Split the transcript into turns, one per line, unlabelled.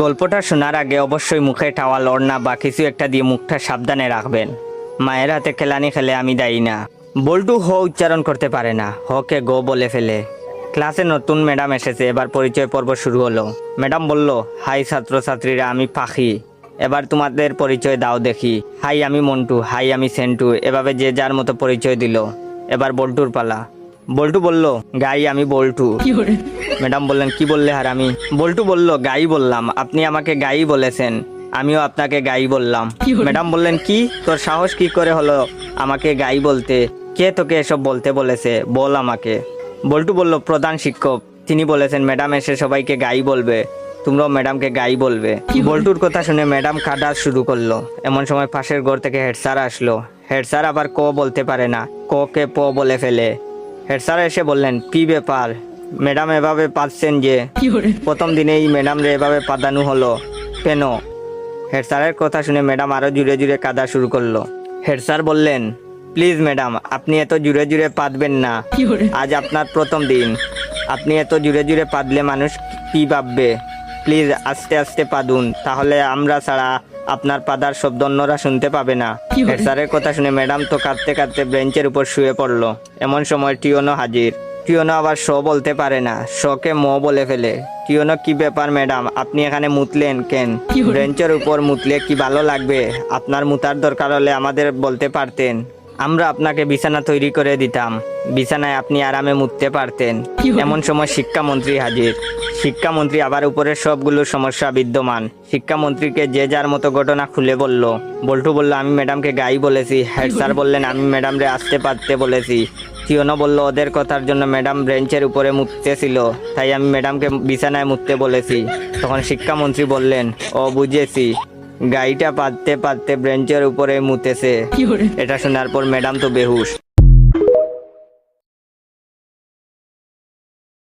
গল্পটা শোনার আগে অবশ্যই মুখে টাওয়াল ওড়না বা কিছু একটা দিয়ে মুখটা সাবধানে রাখবেন। মায়ের হাতে খেলানি খেলে আমি দায়ী না। বল্টু হ উচ্চারণ করতে পারে না, হকে গো বলে ফেলে। ক্লাসে নতুন ম্যাডাম এসেছে, এবার পরিচয় পর্ব শুরু হলো। ম্যাডাম বলল, হাই ছাত্রছাত্রীরা, আমি পাখি, এবার তোমাদের পরিচয় দাও দেখি। হাই আমি মন্টু, হাই আমি সেন্টু, এভাবে যে যার মতো পরিচয় দিল। এবার বল্টুর পালা। বল্টু বলল, গাই আমি বল্টু। ম্যাডাম বললেন, কি বললে হারামি? বল্টু বলল, গাই বললাম, আপনি আমাকে গাই বলেছেন, আমিও আপনাকে গাই বললাম। ম্যাডাম বললেন, কি তোর সাহস কি করে হলো আমাকে গাই বলতে? কে তোকে এসব বলতে বলেছে, বল আমাকে। বল্টু বলল, প্রধান শিক্ষক, তিনি বলেছেন ম্যাডাম এসে সবাইকে গাই বলবে, তোমরাও ম্যাডামকে গাই বলবে। বল্টুর কথা শুনে ম্যাডাম কাঁদা শুরু করলো। এমন সময় পাশের ঘর থেকে হেড স্যার আসলো। হেড স্যার আবার ক বলতে পারে না, ক কে প বলে ফেলে। হেড স্যার এসে বললেন, কি ব্যাপার ম্যাডাম, এভাবে পাচ্ছেন যে? প্রথম দিনেই ম্যাডাম রে এভাবে পাদানো হলো কেন? হেড স্যারের কথা শুনে ম্যাডাম আরো জুড়ে জুড়ে কাঁদা শুরু করলো। হেড স্যার বললেন, প্লিজ ম্যাডাম, আপনি এত জুড়ে জুড়ে পাদবেন না, আজ আপনার প্রথম দিন, আপনি এত জুড়ে জুড়ে পাদলে মানুষ কি ভাববে? প্লিজ আস্তে আস্তে পাদুন, তাহলে আমরা ছাড়া আপনার পাদার শব্দ অন্যরা শুনতে পাবে না। হেড স্যারের কথা শুনে ম্যাডাম তো কাঁদতে কাঁদতে বেঞ্চের উপর শুয়ে পড়লো। এমন সময় টিওনো হাজির। টিওনো আবার শ বলতে পারে না, শকে ম বলে ফেলে। টিওনো, কি ব্যাপার ম্যাডাম, আপনি এখানে মুতলেন কেন? বেঞ্চের উপর মুতলে কি ভালো লাগবে? আপনার মুতার দরকার হলে আমাদের বলতে পারতেন, আমরা আপনাকে বিছানা তৈরি করে দিতাম, বিছানায় আপনি আরামে মুততে পারতেন। এমন সময় শিক্ষামন্ত্রী হাজির। শিক্ষামন্ত্রী আবার উপরের সবগুলো সমস্যা বিদ্যমান। শিক্ষামন্ত্রীকে যে যার মতো ঘটনা খুলে বলল। বল্টু বলল, আমি ম্যাডামকে গাই বলেছি। হেড স্যার বললেন, আমি ম্যাডামরে আসতে পারতে বলেছি। টিওনো বলল, ওদের কথার জন্য ম্যাডাম বেঞ্চের উপরে মুততেছিল, তাই আমি ম্যাডামকে বিছানায় মুততে বলেছি। তখন শিক্ষামন্ত্রী বললেন, ও বুঝেছি, গাইটা পাততে পাততে বেঞ্চের উপরে মুতেছে। এটা শোনার পর ম্যাডাম তো বেহুশ।